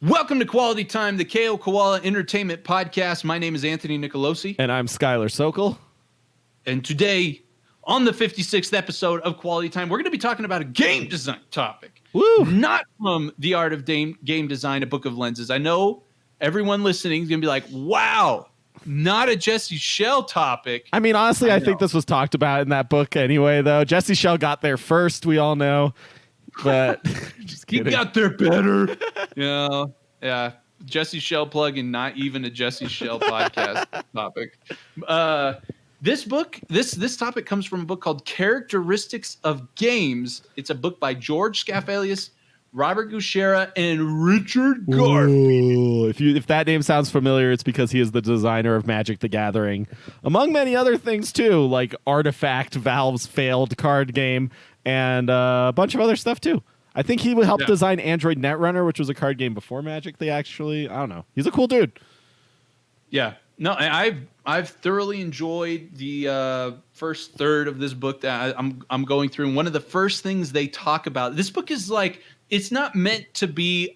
Welcome to Quality Time, the KO Koala Entertainment Podcast. My name is Anthony Nicolosi. And I'm Skylar Sokol. And today, on the 56th episode of Quality Time, we're going to be talking about a game design topic. Woo! Not from The Art of Game Design, A Book of Lenses. I know everyone listening is going to be like, wow, not a Jesse Shell topic. I mean, honestly, I think this was talked about in that book anyway, though. Jesse Shell got there first, we all know. But just he kidding. got there better. Yeah. Jesse Shell plug and not even a Jesse Shell podcast topic. This book, this topic comes from a book called Characteristics of Games. It's a book by George Skaff, Elias, Robert Gutschera, and Richard Garfield. If that name sounds familiar, it's because he is the designer of Magic the Gathering, among many other things too, like Artifact, Valve's failed card game, and a bunch of other stuff too. I think he would help design Android Netrunner, which was a card game before Magic. I don't know. He's a cool dude. Yeah. No, I've thoroughly enjoyed the first third of this book that I'm going through. And one of the first things they talk about, this book is like, it's not meant to be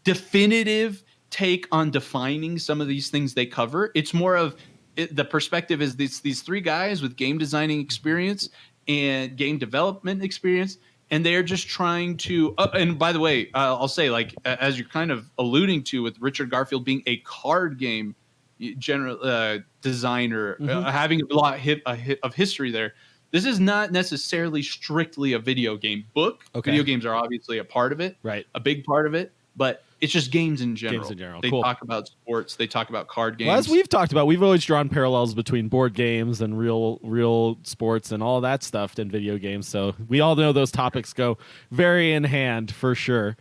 definitive take on defining some of these things they cover. It's more of the perspective is these three guys with game designing experience and game development experience. And they're just trying to and by the way, I'll say, like, as you're kind of alluding to with Richard Garfield being a card game general designer, having a lot of history there. This is not necessarily strictly a video game book. Okay. Video games are obviously a part of it, right? A big part of it, but it's just games in general. They cool. talk about sports. They talk about card games. Well, as we've talked about, we've always drawn parallels between board games and real sports and all that stuff in video games. So we all know those topics go very in hand for sure.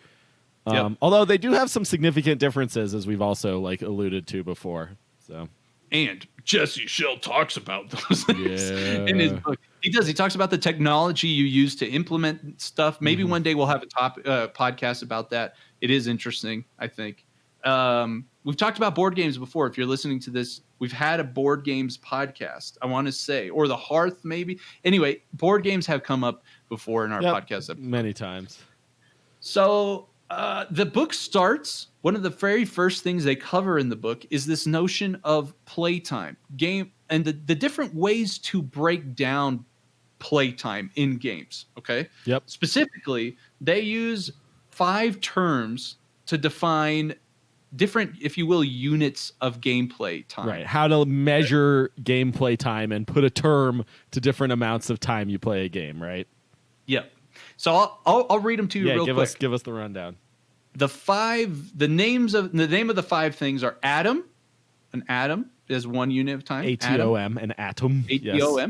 Although they do have some significant differences, as we've also alluded to before. So. And Jesse Shell talks about those things in his book. He does. He talks about the technology you use to implement stuff. Maybe one day we'll have a podcast about that. It is interesting, I think. We've talked about board games before. If you're listening to this, we've had a board games podcast, I want to say, or the Hearth maybe. Anyway, board games have come up before in our podcast episode. Many times. So the book starts, one of the very first things they cover in the book is this notion of playtime, game, and the different ways to break down playtime in games. Okay. Yep. Specifically, they use 5 terms to define different, if you will, units of gameplay time. Right. How to measure gameplay time and put a term to different amounts of time you play a game. Right. Yep. So I'll read them to you real quick. Give us the rundown. The name of the 5 things are atom. An atom is 1 unit of time. ATOM, an atom. ATOM. Yes.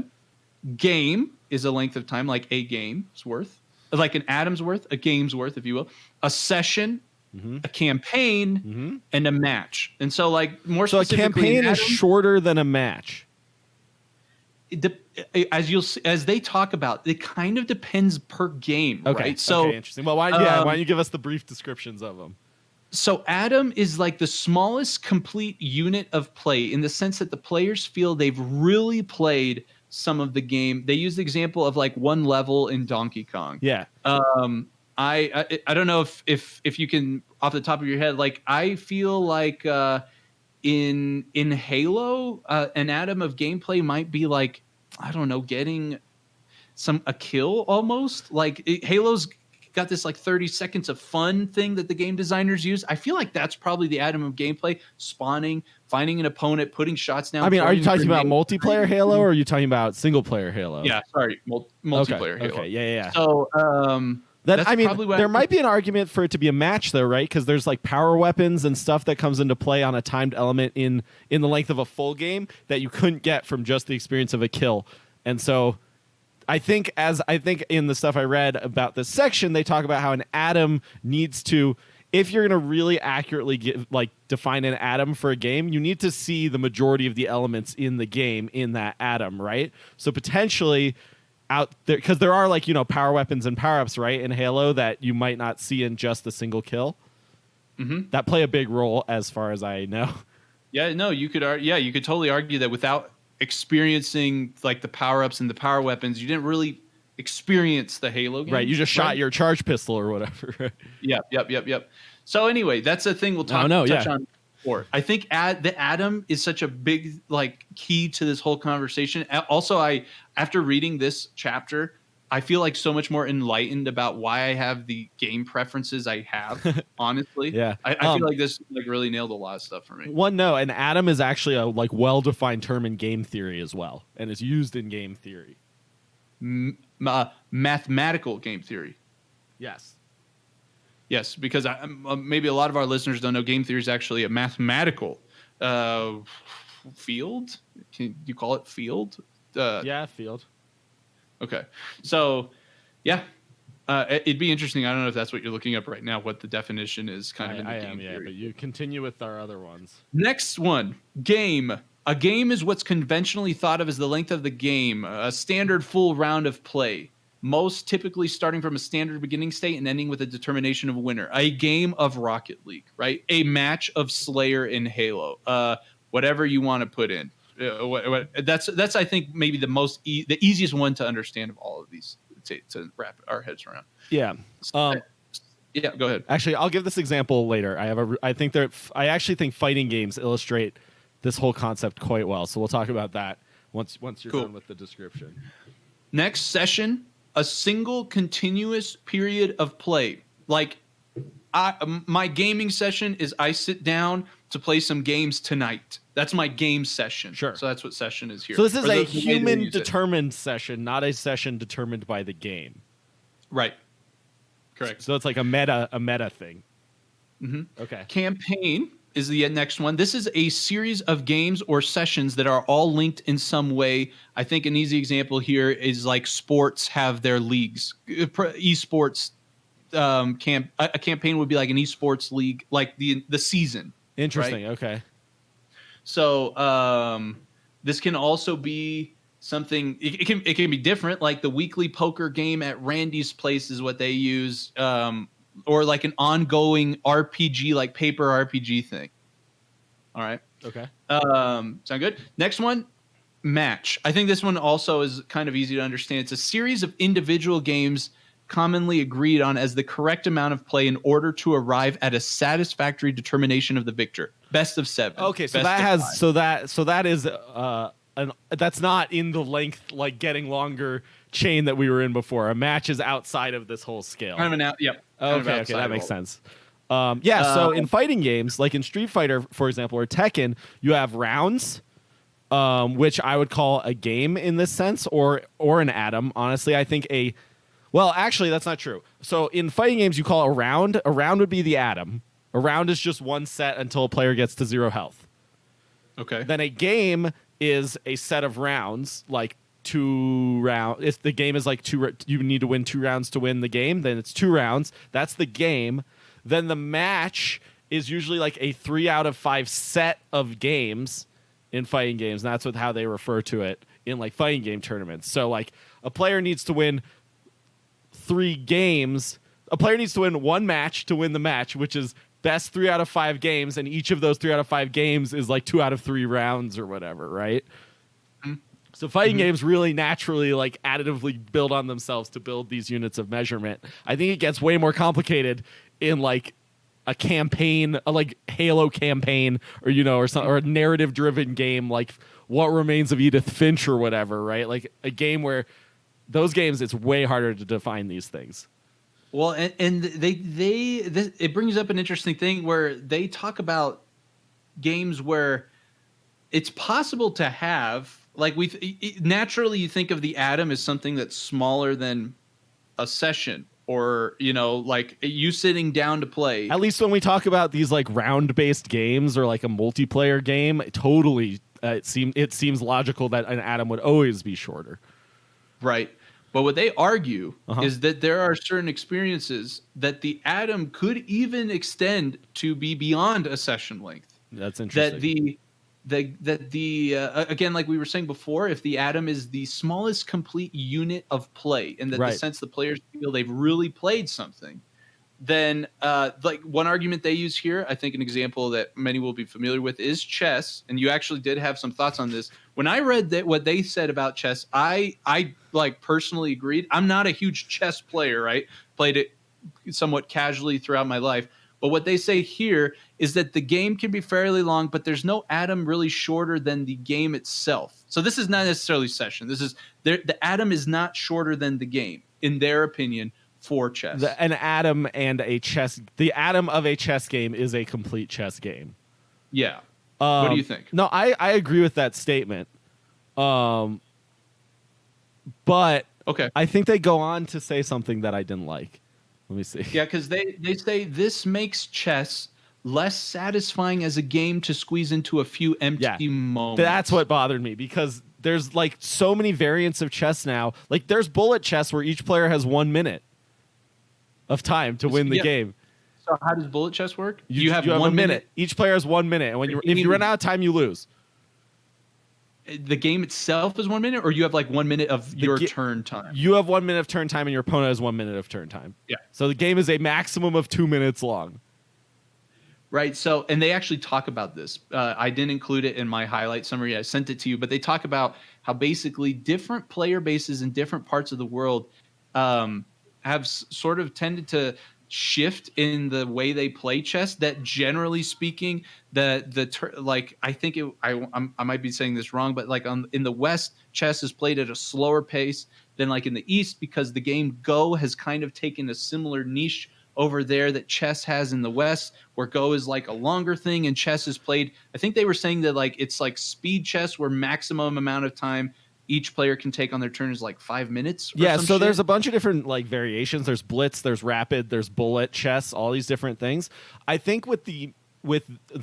Game is a length of time, like a game's worth, like an atom's worth, a game's worth, if you will. A session, a campaign, and a match. And so, more specifically, a campaign is shorter than a match. As they talk about, it kind of depends per game, right? So, interesting. Well, why don't you give us the brief descriptions of them? So Atom is like the smallest complete unit of play in the sense that the players feel they've really played some of the game. They use the example of one level in Donkey Kong. Yeah. I don't know if you can off the top of your head, I feel like in Halo, an atom of gameplay might be getting a kill almost. Halo's got this 30 seconds of fun thing that the game designers use. I feel like that's probably the atom of gameplay: spawning, finding an opponent, putting shots down. I mean, are you talking about multiplayer Halo or are you talking about single player Halo? Yeah, sorry, multiplayer Halo. Okay, yeah. So there might be an argument for it to be a match though, right? Because there's power weapons and stuff that comes into play on a timed element in the length of a full game that you couldn't get from just the experience of a kill. And so I think in the stuff I read about this section, they talk about how an atom needs to, if you're going to really accurately define an atom for a game, you need to see the majority of the elements in the game in that atom, right? So potentially out there, because there are power weapons and power-ups, right, in Halo that you might not see in just a single kill. That play a big role as far as I know. Yeah, no, you could totally argue that without experiencing the power-ups and the power weapons, you didn't really experience the Halo game. Right, you just shot your charge pistol or whatever. Yep. So anyway, that's a thing we'll touch on before. I think the Atom is such a big like key to this whole conversation. Also, after reading this chapter, I feel like so much more enlightened about why I have the game preferences I have. Honestly, yeah, I feel like this like really nailed a lot of stuff for me. An atom is actually a like well-defined term in game theory as well, and is used in game theory. Mathematical game theory. Yes, because maybe a lot of our listeners don't know game theory is actually a mathematical field. Can you call it field? Field. Okay. So, yeah. It'd be interesting. I don't know if that's what you're looking up right now, what the definition is kind of in the game theory. But you continue with our other ones. Next one, game. A game is what's conventionally thought of as the length of the game, a standard full round of play. Most typically starting from a standard beginning state and ending with a determination of a winner. A game of Rocket League, right? A match of Slayer in Halo. Whatever you want to put in. That's I think maybe the easiest one to understand of all of these to wrap our heads around. Yeah. Yeah. Go ahead. Actually, I'll give this example later. I actually think fighting games illustrate this whole concept quite well. So we'll talk about that once you're done with the description. Next session. A single continuous period of play. Like my gaming session is I sit down to play some games tonight. That's my game session. Sure. So that's what session is here. So this is a human determined session, not a session determined by the game. Right. Correct. So it's like a meta thing. Mm-hmm. Okay. Campaign is the next one. This is a series of games or sessions that are all linked in some way. I think an easy example here is like sports have their leagues. Esports a campaign would be like an esports league, like the season. Interesting. Right? Okay. So this can also be something. It can be different. Like the weekly poker game at Randy's place is what they use. Or like an ongoing RPG, like paper RPG thing. All right. Okay. Sound good? Next one, match. I think this one also is kind of easy to understand. It's a series of individual games commonly agreed on as the correct amount of play in order to arrive at a satisfactory determination of the victor. Best of 7. Okay, so that is that's not in the length like getting longer chain that we were in before. A match is outside of this whole scale. Kind of an out. Yep. Okay, that makes sense. So in fighting games, like in Street Fighter, for example, or Tekken, you have rounds, which I would call a game in this sense, or an atom. Honestly, I think actually, that's not true. So in fighting games, you call a round. A round would be the atom. A round is just one set until a player gets to 0 health. Okay. Then a game is a set of rounds, like 2 rounds. If the game is like you need to win 2 rounds to win the game, then it's 2 rounds. That's the game. Then the match is usually like a 3 out of 5 set of games in fighting games. And that's how they refer to it in like fighting game tournaments. So like a player needs to win 3 games. A player needs to win 1 match to win the match, which is best 3 out of 5 games, and each of those 3 out of 5 games is like 2 out of 3 rounds or whatever, right? Mm-hmm. So fighting games really naturally like additively build on themselves to build these units of measurement. I think it gets way more complicated in like a campaign, like Halo campaign, or or a narrative driven game like What Remains of Edith Finch or whatever, right? Like a game where those games, it's way harder to define these things. Well, and it brings up an interesting thing where they talk about games where it's possible to have, like naturally you think of the atom as something that's smaller than a session, or like you sitting down to play. At least when we talk about these like round based games or like a multiplayer game, totally it seems logical that an atom would always be shorter. Right. But what they argue is that there are certain experiences that the atom could even extend to be beyond a session length. That's interesting. That the again, like we were saying before, if the atom is the smallest complete unit of play, in the sense the players feel they've really played something, then like one argument they use here, I think an example that many will be familiar with is chess. And you actually did have some thoughts on this. When I read that what they said about chess, I like personally agreed. I'm not a huge chess player, right? Played it somewhat casually throughout my life. But what they say here is that the game can be fairly long, but there's no atom really shorter than the game itself. So this is not necessarily session. This is the atom is not shorter than the game, in their opinion, for chess. An atom and a chess, the atom of a chess game is a complete chess game. Yeah. What do you think? No, I agree with that statement. But okay, I think they go on to say something that I didn't like. Let me see. Yeah, because they say this makes chess less satisfying as a game to squeeze into a few empty moments. That's what bothered me, because there's like so many variants of chess now. Like there's bullet chess where each player has 1 minute of time to win the game. So how does bullet chess work? You have 1 minute. Each player has 1 minute, and if you run out of time, you lose. The game itself is 1 minute, or you have like 1 minute of your turn time? You have 1 minute of turn time, and your opponent has 1 minute of turn time. Yeah. So the game is a maximum of 2 minutes long. Right. So, and they actually talk about this. I didn't include it in my highlight summary. I sent it to you, but they talk about how basically different player bases in different parts of the world have sort of tended to shift in the way they play chess. That generally speaking, like I think I might be saying this wrong, but like in the West, chess is played at a slower pace than like in the East, because the game Go has kind of taken a similar niche over there that chess has in the West, where Go is like a longer thing and chess is played. I think they were saying that like it's like speed chess, where maximum amount of time each player can take on their turn is like 5 minutes. Yeah, so there's a bunch of different like variations. There's blitz, there's rapid, there's bullet chess, all these different things. I think with the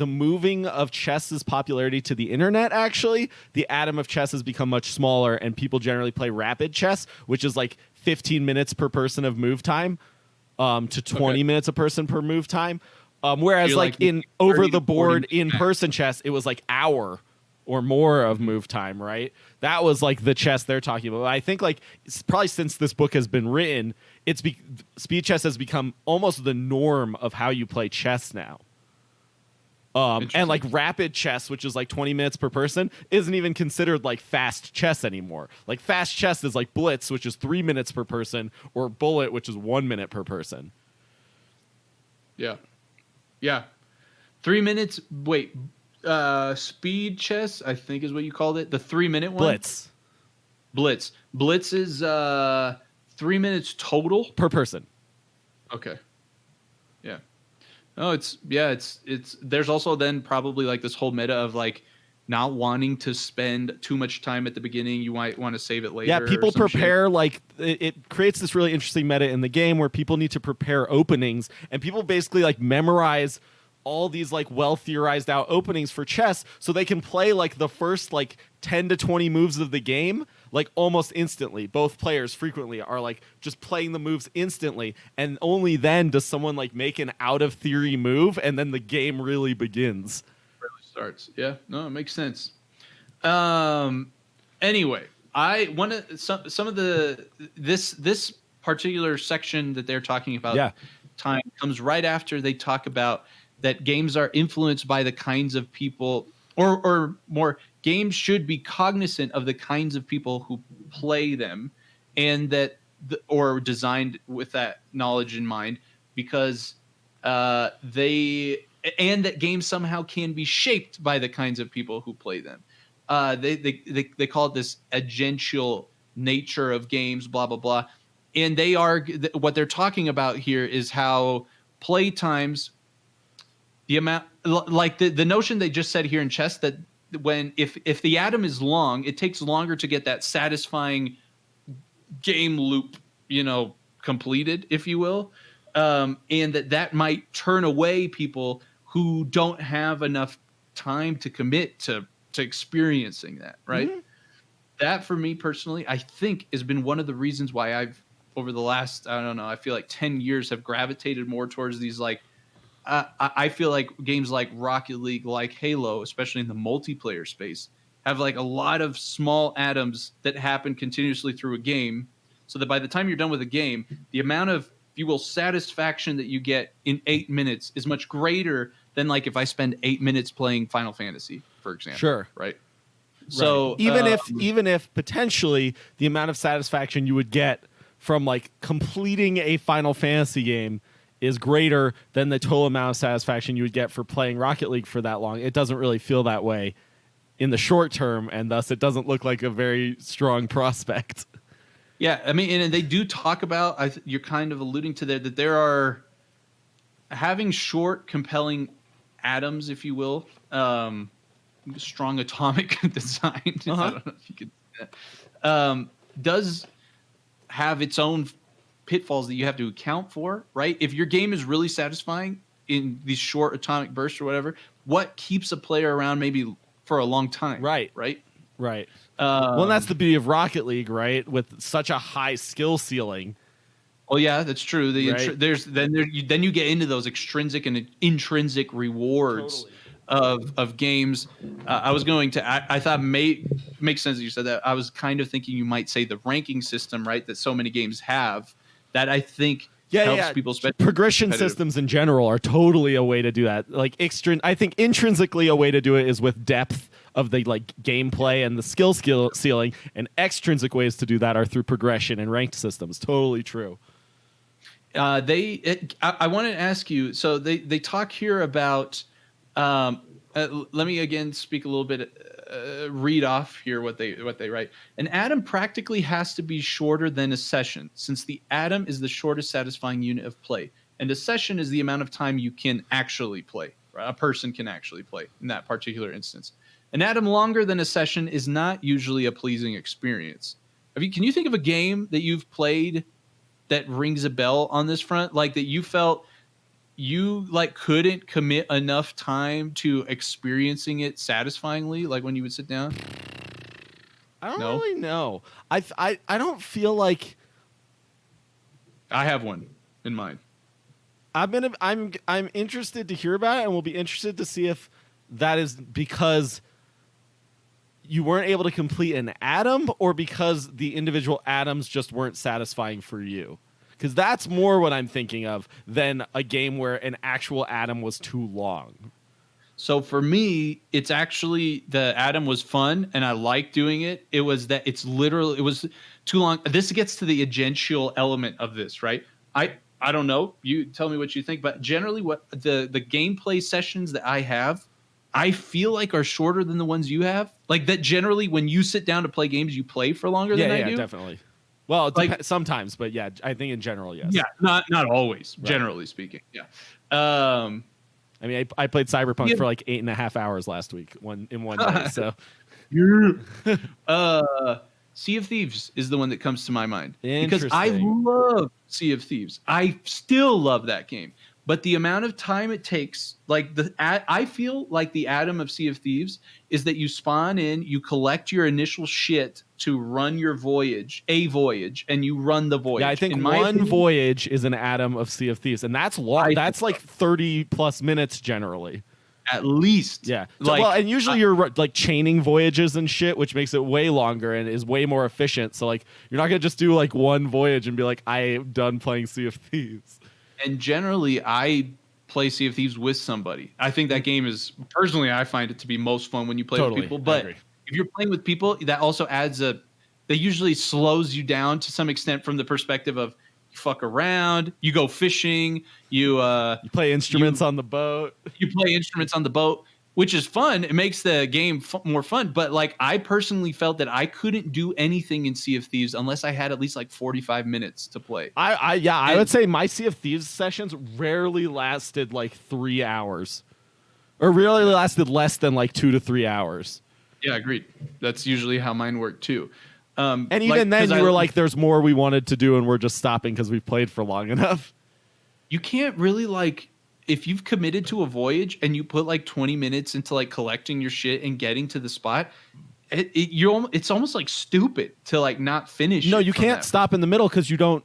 moving of chess's popularity to the internet, actually, the atom of chess has become much smaller, and people generally play rapid chess, which is like 15 minutes per person of move time, to 20 minutes a person per move time. Whereas like in over the board in person chess, it was like hour or more of move time, right? That was like the chess they're talking about. I think like it's probably since this book has been written, speed chess has become almost the norm of how you play chess now. And like rapid chess, which is like 20 minutes per person, isn't even considered like fast chess anymore. Like fast chess is like blitz, which is 3 minutes per person, or bullet, which is 1 minute per person. Yeah. 3 minutes. Wait, speed chess, I think is what you called it. The 3 minute one. Blitz is 3 minutes total per person. Okay. Yeah. Oh, it's there's also then probably like this whole meta of like not wanting to spend too much time at the beginning. You might want to save it later. Yeah, people prepare like it creates this really interesting meta in the game where people need to prepare openings, and people basically like memorize all these like well theorized out openings for chess so they can play like the first like 10 to 20 moves of the game like almost instantly. Both players frequently are like just playing the moves instantly, and only then does someone like make an out of theory move, and then the game really begins. Really starts. Yeah, no, it makes sense. Anyway, I want to some of this particular section that they're talking about time comes right after they talk about that games are influenced by the kinds of people, or more, games should be cognizant of the kinds of people who play them, and that or designed with that knowledge in mind, because that games somehow can be shaped by the kinds of people who play them. They call it this agential nature of games, blah blah blah, and they argue that what they're talking about here is how play times, the amount, like the notion they just said here in chess, that if the atom is long, it takes longer to get that satisfying game loop, completed, if you will, and that might turn away people who don't have enough time to commit to experiencing that, right? Mm-hmm. That, for me personally, I think has been one of the reasons why I've, over the last, I don't know, I feel like 10 years have gravitated more towards these like, I feel like games like Rocket League, like Halo, especially in the multiplayer space, have like a lot of small atoms that happen continuously through a game, so that by the time you're done with a game, the amount of you will, satisfaction that you get in 8 minutes is much greater than like if I spend 8 minutes playing Final Fantasy, for example. Sure. Right. So even if potentially the amount of satisfaction you would get from like completing a Final Fantasy game is greater than the total amount of satisfaction you would get for playing Rocket League for that long, it doesn't really feel that way in the short term, and thus it doesn't look like a very strong prospect. Yeah, I mean, and they do talk about, you're kind of alluding to that there are having short, compelling atoms, if you will, strong atomic design. I don't know if you could do that. Does have its own pitfalls that you have to account for, right? If your game is really satisfying in these short atomic bursts or whatever, what keeps a player around maybe for a long time? Right. Well, that's the beauty of Rocket League, right? With such a high skill ceiling. Oh yeah, that's true. Right. Then you get into those extrinsic and intrinsic rewards of games. I was going to. I thought makes sense that you said that. I was kind of thinking you might say the ranking system, right? That so many games have. That I think helps people spend. Progression systems in general are totally a way to do that. Like I think intrinsically a way to do it is with depth of the like gameplay and the skill ceiling, and extrinsic ways to do that are through progression and ranked systems. Totally true. I want to ask you. So they talk here about. Let me again speak a little bit. Read off here what they write. An atom practically has to be shorter than a session, since the atom is the shortest satisfying unit of play, and a session is the amount of time you can actually play. Right? A person can actually play in that particular instance. An atom longer than a session is not usually a pleasing experience. Can you think of a game that you've played that rings a bell on this front, like that you felt you like couldn't commit enough time to experiencing it satisfyingly, like when you would sit down? I don't really know. I don't feel like I have one in mind. I'm interested to hear about it, and we'll be interested to see if that is because you weren't able to complete an atom or because the individual atoms just weren't satisfying for you. Because that's more what I'm thinking of than a game where an actual atom was too long. So for me, it's actually the atom was fun and I liked doing it. It was that it was too long. This gets to the agential element of this, right? I don't know. You tell me what you think, but generally what the gameplay sessions that I have, I feel like are shorter than the ones you have. Like that generally when you sit down to play games, you play for longer than I do. Yeah, definitely. Well, sometimes, but yeah, I think in general, yes. Yeah, not always, right. Generally speaking. Yeah. I mean, I played Cyberpunk for like 8.5 hours last week, in one day. So, Sea of Thieves is the one that comes to my mind because I love Sea of Thieves. I still love that game, but the amount of time it takes, like I feel like the atom of Sea of Thieves is that you spawn in, you collect your initial shit to run your voyage, and you run the voyage. Yeah, I think one voyage is an atom of Sea of Thieves, and that's long. That's like 30 plus minutes generally. At least. Yeah. So, and usually you're like chaining voyages and shit, which makes it way longer and is way more efficient. So like you're not going to just do like one voyage and be like, I'm done playing Sea of Thieves. And generally I play Sea of Thieves with somebody. I think that game is, personally, I find it to be most fun when you play with people. But if you're playing with people, that also adds that usually slows you down to some extent from the perspective of you fuck around, you go fishing, you play instruments on the boat. You play instruments on the boat, which is fun. It makes the game more fun. But like I personally felt that I couldn't do anything in Sea of Thieves unless I had at least like 45 minutes to play. I would say my Sea of Thieves sessions rarely lasted like 3 hours, or rarely lasted less than like 2 to 3 hours. Yeah, agreed. That's usually how mine worked too. And even then, you were like, "There's more we wanted to do, and we're just stopping because we've played for long enough." You can't really like. If you've committed to a voyage and you put like 20 minutes into like collecting your shit and getting to the spot, it's almost like stupid to like not finish. No, you can't stop in the middle because you don't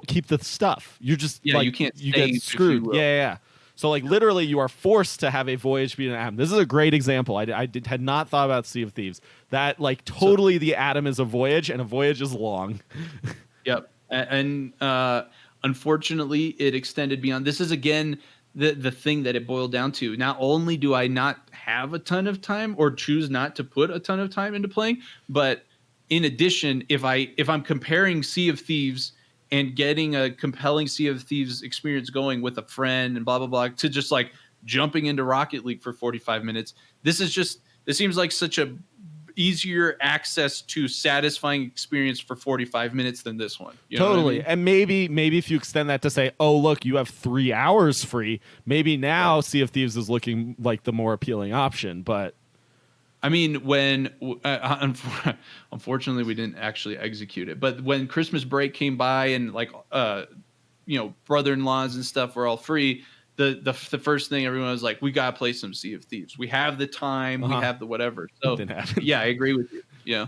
keep the stuff. You're just you can't. You get screwed. Yeah. So like literally, you are forced to have a voyage be an atom. This is a great example. I had not thought about Sea of Thieves. That like totally the atom is a voyage and a voyage is long. Yep. And unfortunately, it extended beyond. This is again the thing that it boiled down to. Not only do I not have a ton of time or choose not to put a ton of time into playing, but in addition, if I'm comparing Sea of Thieves and getting a compelling Sea of Thieves experience going with a friend and blah blah blah to just like jumping into Rocket League for 45 minutes, this seems like such a easier access to satisfying experience for 45 minutes than this one. You know totally. what I mean? And maybe if you extend that to say, oh, look, you have 3 hours free, maybe now Sea of Thieves is looking like the more appealing option. But I mean, when unfortunately we didn't actually execute it, but when Christmas break came by and like brother-in-laws and stuff were all free, the first thing everyone was like, we gotta play some Sea of Thieves. We have the time, we have the whatever. So yeah, I agree with you. Yeah.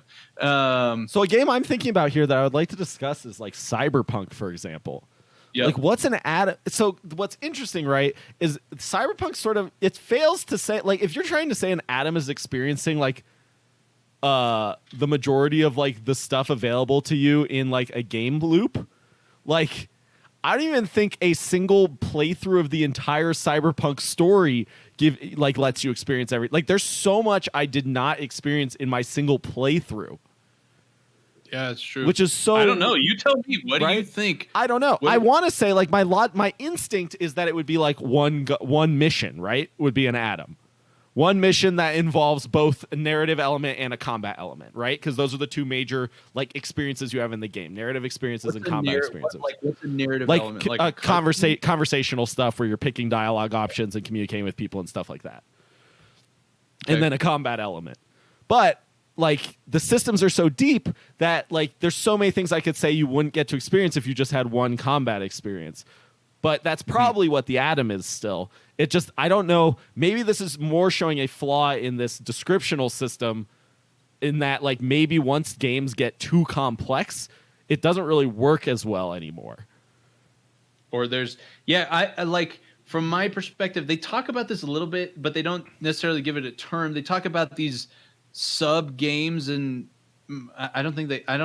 So a game I'm thinking about here that I would like to discuss is like Cyberpunk, for example. Yep. Like what's an Adam? So what's interesting, right, is Cyberpunk sort of, it fails to say, like, if you're trying to say an Adam is experiencing like the majority of like the stuff available to you in like a game loop, like I don't even think a single playthrough of the entire Cyberpunk story lets you experience like there's so much I did not experience in my single playthrough. Yeah, it's true. Which is so, I don't know. You tell me. What do you think? I don't know. I want to say like my instinct is that it would be like one mission, right? Would be an Adam. One mission that involves both a narrative element and a combat element, right? Because those are the two major like experiences you have in the game: narrative experiences and combat experiences. What's a narrative like, element? Like conversational stuff where you're picking dialogue options and communicating with people and stuff like that. Okay. And then a combat element. But like the systems are so deep that like there's so many things I could say you wouldn't get to experience if you just had one combat experience. But that's probably what the Adam is still. It just, I don't know, maybe this is more showing a flaw in this descriptional system in that like maybe once games get too complex, it doesn't really work as well anymore. Or there's, I like, from my perspective, they talk about this a little bit, but they don't necessarily give it a term. They talk about these sub games, and I don't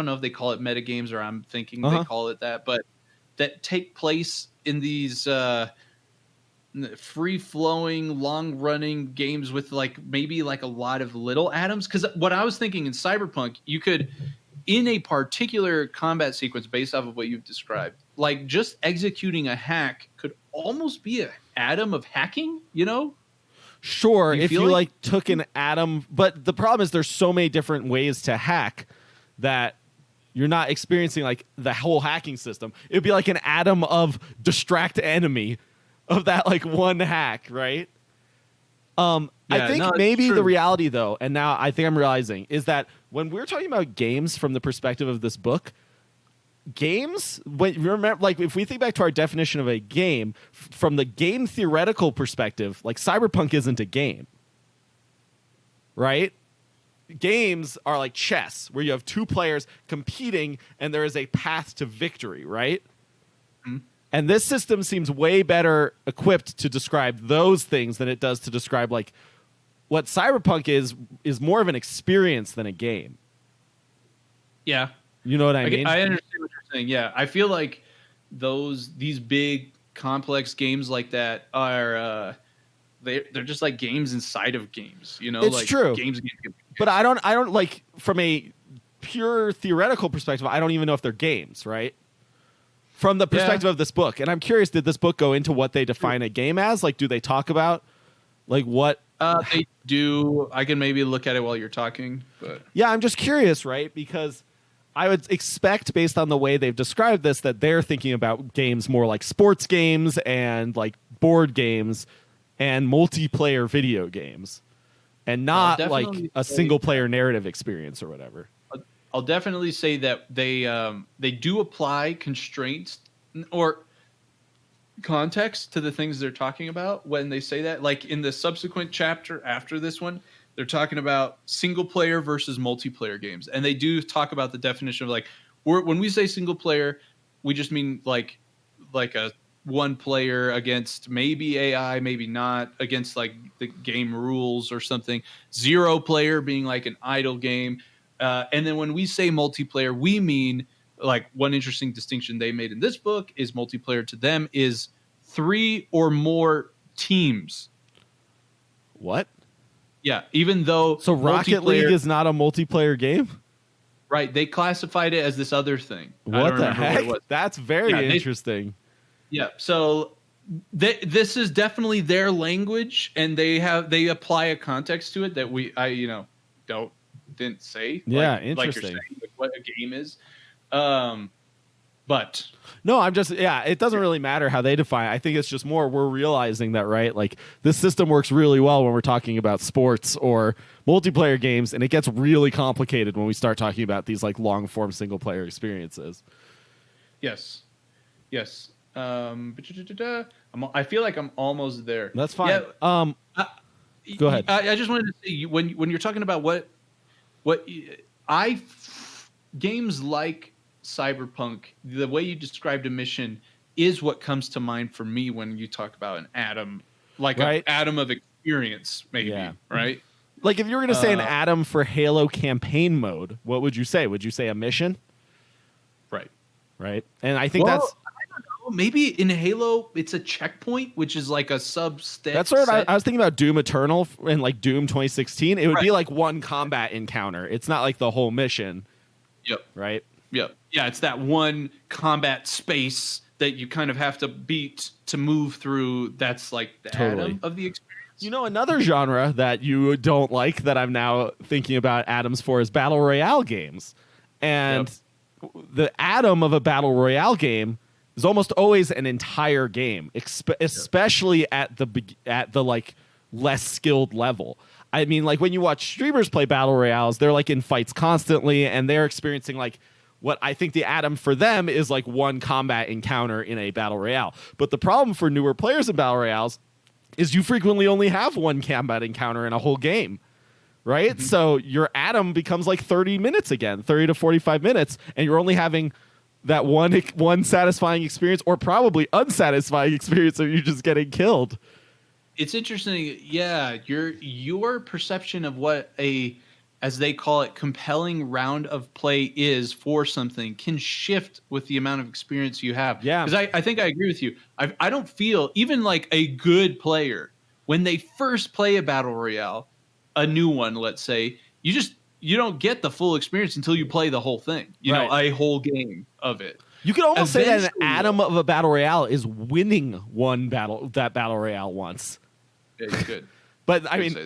know if they call it meta games or I'm thinking they call it that, but that take place in these free-flowing, long-running games with like maybe like a lot of little atoms. Because what I was thinking in Cyberpunk, you could, in a particular combat sequence based off of what you've described, like just executing a hack could almost be an atom of hacking, you know? Sure, if you like took an atom, but the problem is there's so many different ways to hack that you're not experiencing like the whole hacking system. It would be like an atom of distract enemy of that like one hack, right? I think maybe the reality though, and now I think I'm realizing, is that when we're talking about games from the perspective of this book, games, when you remember, like if we think back to our definition of a game from the game theoretical perspective, like Cyberpunk isn't a game, right? Games are like chess, where you have two players competing and there is a path to victory, right? Mm-hmm. And this system seems way better equipped to describe those things than it does to describe like what Cyberpunk is more of an experience than a game. Yeah. You know what I mean? I understand what you're saying. Yeah. I feel like these big complex games like that are they're just like games inside of games, you know? It's like true. Games. But I don't like, from a pure theoretical perspective, I don't even know if they're games, right? From the perspective of this book. And I'm curious, did this book go into what they define a game as? Like, do they talk about like what? They do. I can maybe look at it while you're talking. But yeah, I'm just curious, right? Because I would expect, based on the way they've described this, that they're thinking about games more like sports games and like board games and multiplayer video games, and not like a single player narrative experience or whatever. I'll definitely say that they do apply constraints or context to the things they're talking about when they say that. Like in the subsequent chapter after this one, they're talking about single player versus multiplayer games, and they do talk about the definition of like when we say single player, we just mean like a one player against maybe AI, maybe not, against like the game rules or something. Zero player being like an idle game. And then when we say multiplayer, we mean like one interesting distinction they made in this book is multiplayer to them is 3 or more teams. What? Yeah, even though so Rocket League is not a multiplayer game, right? They classified it as this other thing. What the heck? That's very interesting. So this is definitely their language, and they apply a context to it that didn't say. Yeah, interesting. Like you're saying, what a game is. But no, it doesn't really matter how they define it. I think it's just more we're realizing that, right? Like this system works really well when we're talking about sports or multiplayer games, and it gets really complicated when we start talking about these like long form single player experiences. Yes. I feel like I'm almost there. That's fine. Yeah, go ahead. I just wanted to say when you're talking about what games like Cyberpunk, the way you described a mission is what comes to mind for me when you talk about an atom, like an atom of experience, maybe, right? Like if you were going to say an atom for Halo campaign mode, what would you say? Would you say a mission? Right. And I think that's... I don't know. Maybe in Halo, it's a checkpoint, which is like a sub-step. That's sort of... I was thinking about Doom Eternal and like Doom 2016. It would be like one combat encounter. It's not like the whole mission. Yep. Right? Yep. Yeah, it's that one combat space that you kind of have to beat to move through. That's like the atom of the experience. You know, another genre that you don't like that I'm now thinking about atoms for is Battle Royale games. And... the atom of a battle royale game is almost always an entire game, especially at the like less skilled level. I mean, like when you watch streamers play battle royales, they're like in fights constantly, and they're experiencing like what I think the atom for them is like one combat encounter in a battle royale. But the problem for newer players in battle royales is you frequently only have one combat encounter in a whole game. Right? Mm-hmm. So your atom becomes like 30 minutes again, 30 to 45 minutes, and you're only having that one satisfying experience or probably unsatisfying experience of you just getting killed. It's interesting. Yeah, your perception of what as they call it, compelling round of play is for something can shift with the amount of experience you have. Yeah. Because I think I agree with you. I don't feel, even like a good player, when they first play a battle royale, a new one, let's say, you don't get the full experience until you play the whole thing. You know, a whole game of it. You could almost say that an atom of a battle royale is winning that battle royale once. Yeah, you could. But I mean,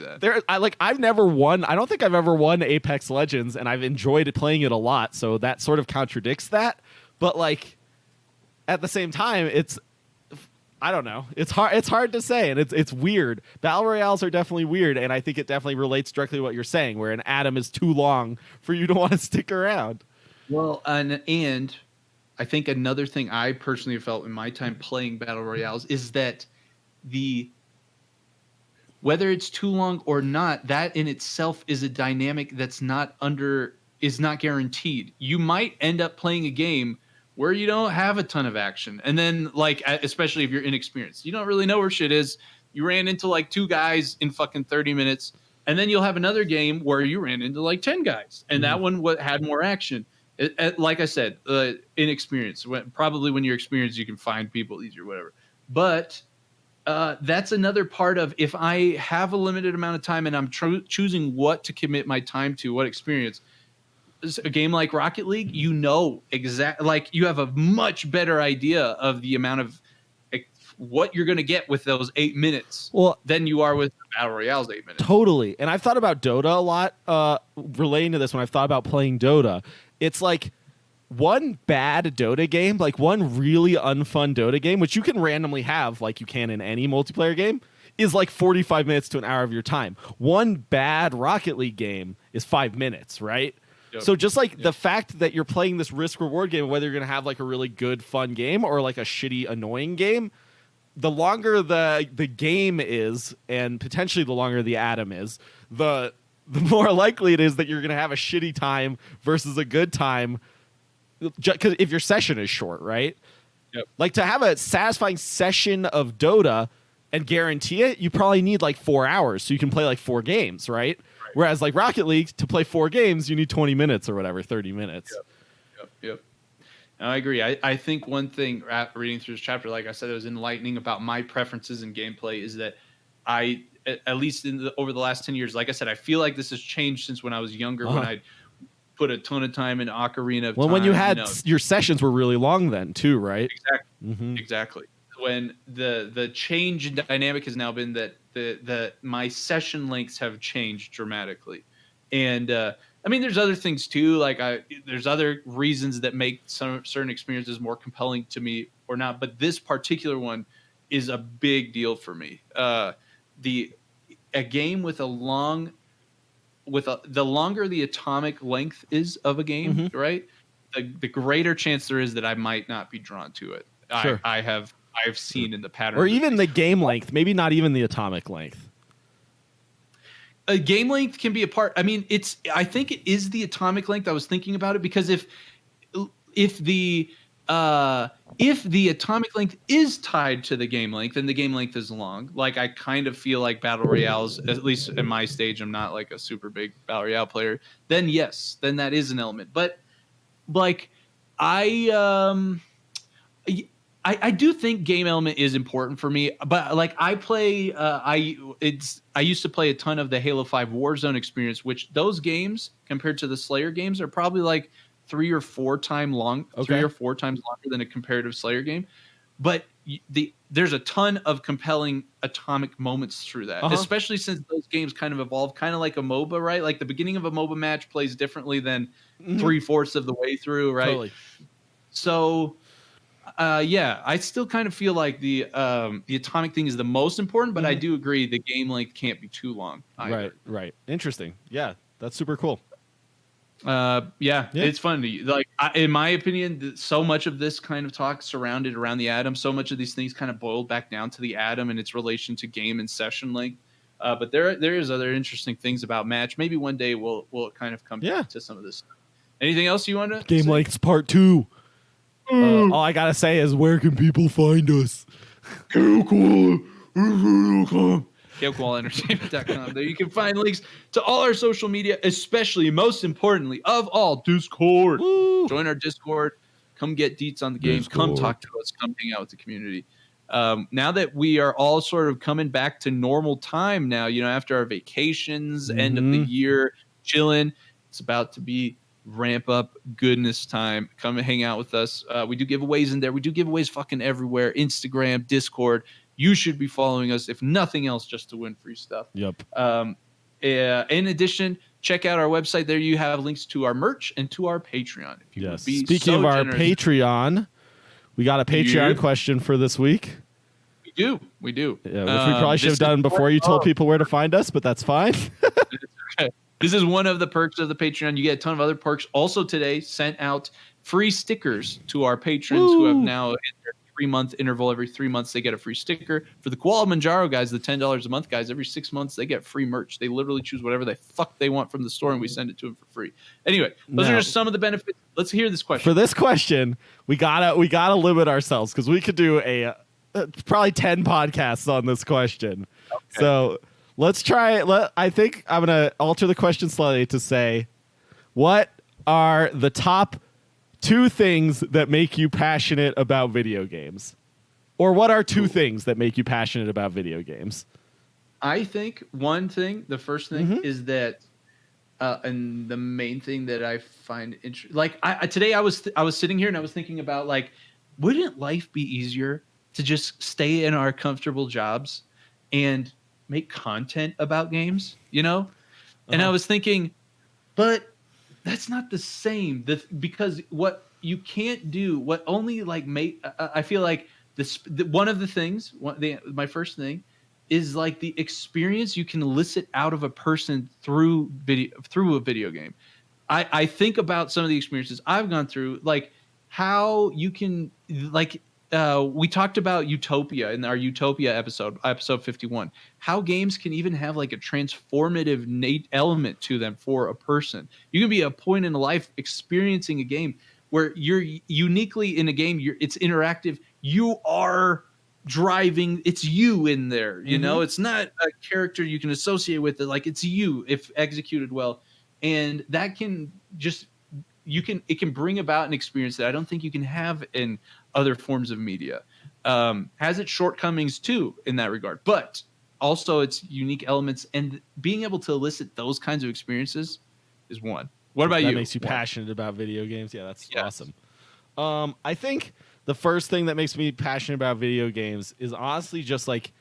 I've never won. I don't think I've ever won Apex Legends, and I've enjoyed playing it a lot. So that sort of contradicts that. But like, at the same time, I don't know. It's hard to say, and it's weird. Battle royales are definitely weird, and I think it definitely relates directly to what you're saying, where an atom is too long for you to want to stick around. Well, and I think another thing I personally have felt in my time playing battle royales is that whether it's too long or not, that in itself is a dynamic that's not guaranteed. You might end up playing a game where you don't have a ton of action. And then, like, especially if you're inexperienced, you don't really know where shit is. You ran into, like, 2 guys in fucking 30 minutes. And then you'll have another game where you ran into, like, 10 guys. And that one had more action. Like I said, inexperienced. Probably when you're experienced, you can find people easier, whatever. But that's another part of, if I have a limited amount of time and I'm choosing what to commit my time to, what experience – a game like Rocket League, you have a much better idea of the amount of what you're going to get with those 8 minutes than you are with Battle Royale's 8 minutes. Totally. And I've thought about Dota a lot relating to this when I've thought about playing Dota. It's like one bad Dota game, like one really unfun Dota game, which you can randomly have like you can in any multiplayer game, is like 45 minutes to an hour of your time. One bad Rocket League game is 5 minutes, right? So just like the fact that you're playing this risk reward game, whether you're going to have like a really good fun game or like a shitty annoying game, the longer the game is, and potentially the longer the atom is, the more likely it is that you're going to have a shitty time versus a good time. Because if your session is short, right? Yep. Like to have a satisfying session of Dota and guarantee it, you probably need like 4 hours so you can play like 4 games, right? Whereas like Rocket League, to play 4 games, you need 20 minutes or whatever, 30 minutes. Yep. I agree. I think one thing reading through this chapter, like I said, it was enlightening about my preferences in gameplay is that I, at least over the last 10 years, like I said, I feel like this has changed since when I was younger, when I put a ton of time in Ocarina of Time. When you had your sessions were really long then too, right? Exactly. Mm-hmm. Exactly. When the change in dynamic has now been that my session lengths have changed dramatically. And I mean, there's other things too. Like there's other reasons that make some certain experiences more compelling to me or not. But this particular one is a big deal for me. A game with the longer the atomic length is of a game, right? The greater chance there is that I might not be drawn to it. Sure. I've seen in the pattern, or even the game length, maybe not even the atomic length. A game length can be a part. I mean, I think it is the atomic length. I was thinking about it because if the atomic length is tied to the game length, then the game length is long. Like I kind of feel like battle royales, at least in my stage, I'm not like a super big battle royale player. Then yes, then that is an element. But like I do think game element is important for me, but like I play, I used to play a ton of the Halo 5 Warzone experience, which those games compared to the Slayer games are probably like 3 or 4 times longer than a comparative Slayer game. But there's a ton of compelling atomic moments through that, especially since those games kind of evolve, kind of like a MOBA, right? Like the beginning of a MOBA match plays differently than 3/4 of the way through, right? Totally. So. I still kind of feel like the atomic thing is the most important, but I do agree the game length can't be too long either. Right. Interesting. Yeah, that's super cool. It's fun. Like in my opinion, so much of this kind of talk surrounded around the atom. So much of these things kind of boiled back down to the atom and its relation to game and session length. But there is other interesting things about match. Maybe one day we'll kind of come back to some of this. Anything else you want to game say? lengths part 2? All I gotta say is, where can people find us? KOALentertainment.com. There you can find links to all our social media, especially, most importantly, of all, Discord. Woo. Join our Discord. Come get deets on the game. Discord. Come talk to us. Come hang out with the community. Now that we are all sort of coming back to normal time now, after our vacations, end of the year, chilling, it's about to be ramp up goodness time. Come and hang out with us. We do giveaways in there. We do giveaways fucking everywhere. Instagram, Discord. You should be following us, if nothing else, just to win free stuff. Yep. In addition, check out our website. There you have links to our merch and to our Patreon. If you would be Speaking of our Patreon, we got a Patreon question for this week. We do. Yeah, which we probably should have done before you told people where to find us, but that's fine. Okay. This is one of the perks of the Patreon. You get a ton of other perks. Also today, sent out free stickers to our patrons who have now in their 3-month interval. Every 3 months, they get a free sticker. For the Koala guys, the $10 a month guys, every 6 months, they get free merch. They literally choose whatever the fuck they want from the store, and we send it to them for free. Anyway, those are just some of the benefits. Let's hear this question. For this question, we gotta limit ourselves because we could do probably 10 podcasts on this question. Okay. So let's try it. I think I'm going to alter the question slightly to say, what are the top 2 things that make you passionate about video games? Or what are 2 things that make you passionate about video games? I think one thing, the first thing is that, and the main thing that I find interesting, like today I was sitting here and I was thinking about, like, wouldn't life be easier to just stay in our comfortable jobs and make content about games, And I was thinking, but that's not the same. Because what you can't do, what only like I feel like one of the things, my first thing is like the experience you can elicit out of a person through a video game. I think about some of the experiences I've gone through, like how you can we talked about Utopia in our Utopia episode 51, how games can even have like a transformative element to them for a person. You can be a point in life experiencing a game where you're uniquely in a game. It's interactive. You are driving. It's you in there. It's not a character you can associate with it. Like it's you if executed well. And that can just it can bring about an experience that I don't think you can have in other forms of media. Has its shortcomings too in that regard, but also its unique elements, and being able to elicit those kinds of experiences is one. What about you? That makes you passionate about video games? Yeah, that's awesome. I think the first thing that makes me passionate about video games is honestly just like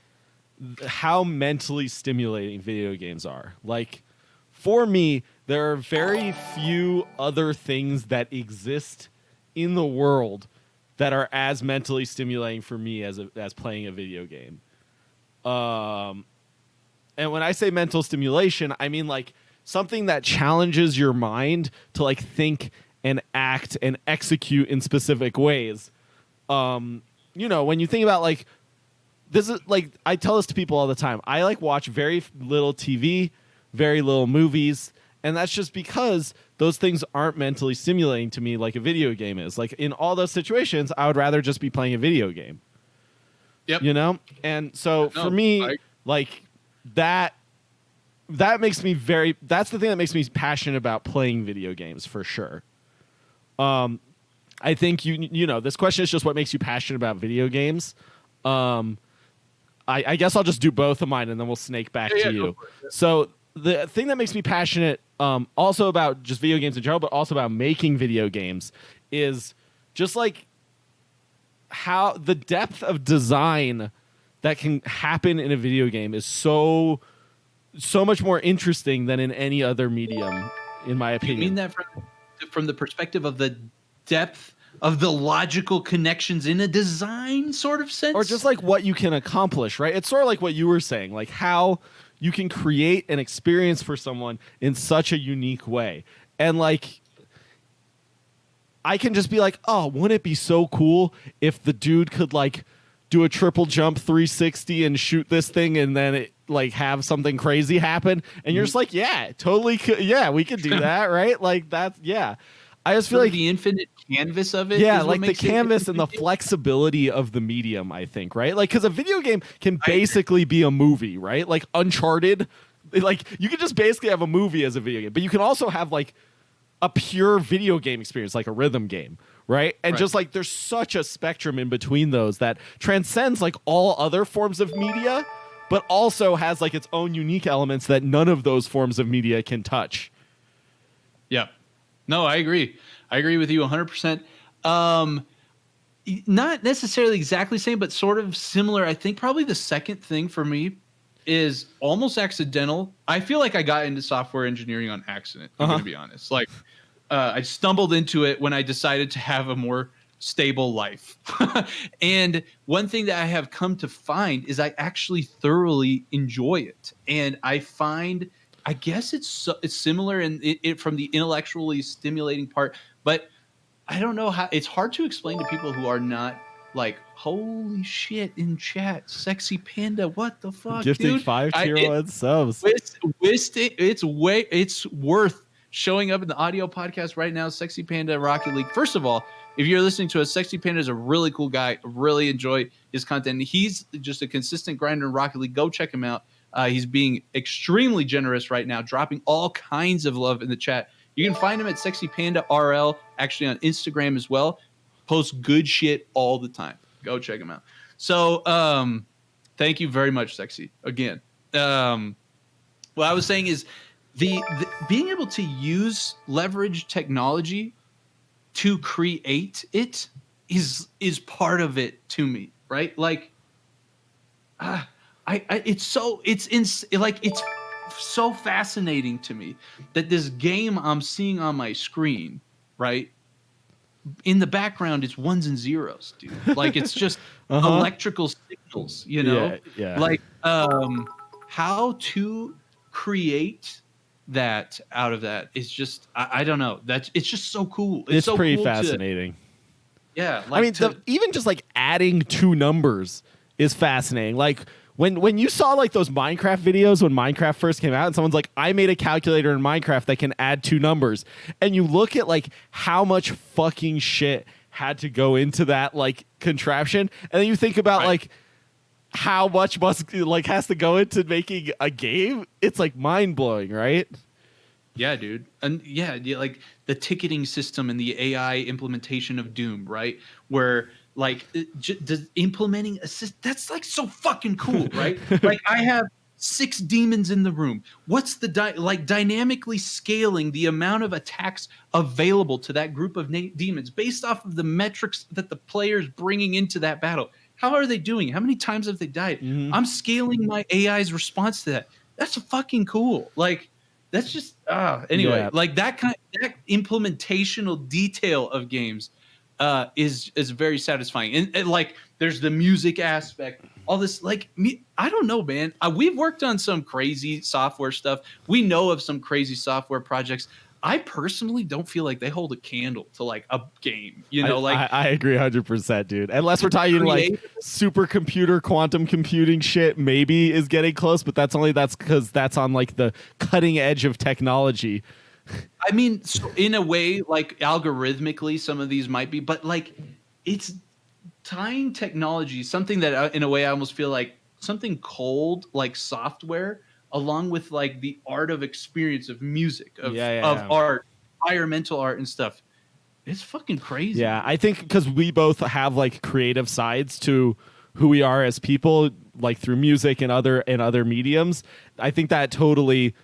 how mentally stimulating video games are. Like, for me, there are very few other things that exist in the world that are as mentally stimulating for me as playing a video game. And when I say mental stimulation, I mean like something that challenges your mind to like think and act and execute in specific ways. When you think about like, this is like, I tell this to people all the time. I like watch very little TV, very little movies, and that's just because those things aren't mentally stimulating to me like a video game is. Like in all those situations, I would rather just be playing a video game. Yep. And so for me, like that makes me that's the thing that makes me passionate about playing video games for sure. I think this question is just what makes you passionate about video games. I guess I'll just do both of mine and then we'll snake back to you. So the thing that makes me passionate, also about just video games in general, but also about making video games, is just like how the depth of design that can happen in a video game is so much more interesting than in any other medium, in my opinion. You mean that from the perspective of the depth of the logical connections in a design sort of sense? Or just like what you can accomplish, right? It's sort of like what you were saying, like how you can create an experience for someone in such a unique way. And like, I can just be like, oh, wouldn't it be so cool if the dude could like do a triple jump 360 and shoot this thing and then it like have something crazy happen? And you're just like, yeah, totally. Yeah, we could do that, right? Like that's, yeah. I just feel like the infinite canvas of it. Yeah, like the canvas and the flexibility of the medium, I think, right? Like, because a video game can basically be a movie, right? Like Uncharted, like you can just basically have a movie as a video game, but you can also have like a pure video game experience, like a rhythm game, right? And just like there's such a spectrum in between those that transcends like all other forms of media, but also has like its own unique elements that none of those forms of media can touch. Yeah. No, I agree. I agree with you 100%. Not necessarily exactly the same, but sort of similar. I think probably the second thing for me is almost accidental. I feel like I got into software engineering on accident, I'm going to be honest. Like, I stumbled into it when I decided to have a more stable life. And one thing that I have come to find is I actually thoroughly enjoy it. And I find... I guess it's similar in it from the intellectually stimulating part, but I don't know how. It's hard to explain to people who are not like, holy shit in chat, Sexy Panda, what the fuck, gifting dude? 5 tier 1 subs. It's worth showing up in the audio podcast right now. Sexy Panda Rocket League. First of all, if you're listening to us, Sexy Panda is a really cool guy. Really enjoy his content. He's just a consistent grinder in Rocket League. Go check him out. He's being extremely generous right now, dropping all kinds of love in the chat. You can find him at Sexy Panda RL, actually on Instagram as well. Posts good shit all the time. Go check him out. So thank you very much, Sexy. Again, what I was saying is the being able to leverage technology to create it is part of it to me, right? Like, it's so fascinating to me that this game I'm seeing on my screen, right? In the background, it's ones and zeros, dude. Like it's just electrical signals, you know? Yeah. Like how to create that out of that is just I don't know. It's just so cool. It's so pretty cool fascinating. Yeah. Like I mean, even just like adding 2 numbers is fascinating. Like when you saw like those Minecraft videos when Minecraft first came out and someone's like, I made a calculator in Minecraft that can add 2 numbers, and you look at like how much fucking shit had to go into that like contraption, and then you think about like how much has to go into making a game. It's like mind blowing, right? Yeah, dude. And yeah, like the ticketing system and the AI implementation of Doom, right? Where like does implementing assist, that's like so fucking cool, right? Like I have 6 demons in the room. What's the like dynamically scaling the amount of attacks available to that group of demons based off of the metrics that the player's bringing into that battle? How are they doing? How many times have they died? Mm-hmm. I'm scaling my AI's response to that. That's fucking cool. Like that's just anyway, like that implementational detail of games is very satisfying. And like there's the music aspect, all this like I don't know, man. We've worked on some crazy software stuff. We know of some crazy software projects. I personally don't feel like they hold a candle to like a game, you know, I agree 100%, dude. Unless we're talking like supercomputer quantum computing shit, maybe is getting close, but that's because that's on like the cutting edge of technology. I mean, so in a way, like algorithmically, some of these might be, but like it's tying technology, something that in a way I almost feel like something cold, like software, along with like the art of experience of music, of art, environmental art and stuff. It's fucking crazy. Yeah, I think because we both have like creative sides to who we are as people, like through music and other mediums. I think that totally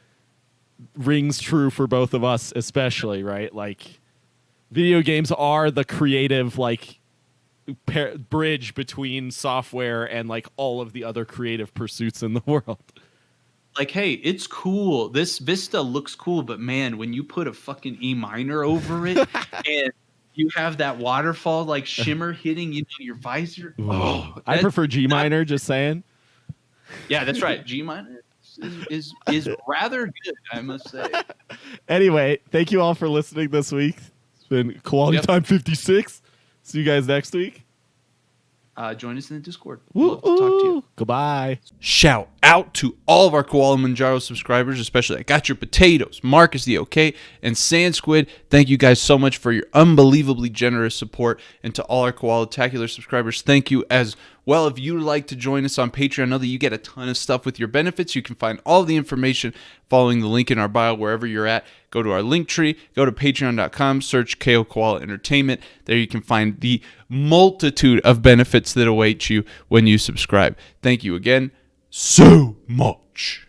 rings true for both of us, especially, right? Like video games are the creative like bridge between software and like all of the other creative pursuits in the world. Like, hey, it's cool. This Vista looks cool, but man, when you put a fucking E minor over it and you have that waterfall like shimmer hitting your visor. I prefer G minor, just saying. Yeah, that's right. G minor is rather good, I must say. Anyway, thank you all for listening this week. It's been Koalatea Time 56. See you guys next week. Join us in the Discord. Love to talk to you. Goodbye. Shout out to all of our Koala Manjaro subscribers, especially I Got Your Potatoes, Marcus the OK, and Sand Squid. Thank you guys so much for your unbelievably generous support. And to all our Koala-tacular subscribers, thank you as well. If you'd like to join us on Patreon, I know that you get a ton of stuff with your benefits. You can find all the information following the link in our bio wherever you're at. Go to our link tree, go to patreon.com, search KO Koala Entertainment. There you can find the multitude of benefits that await you when you subscribe. Thank you again so much.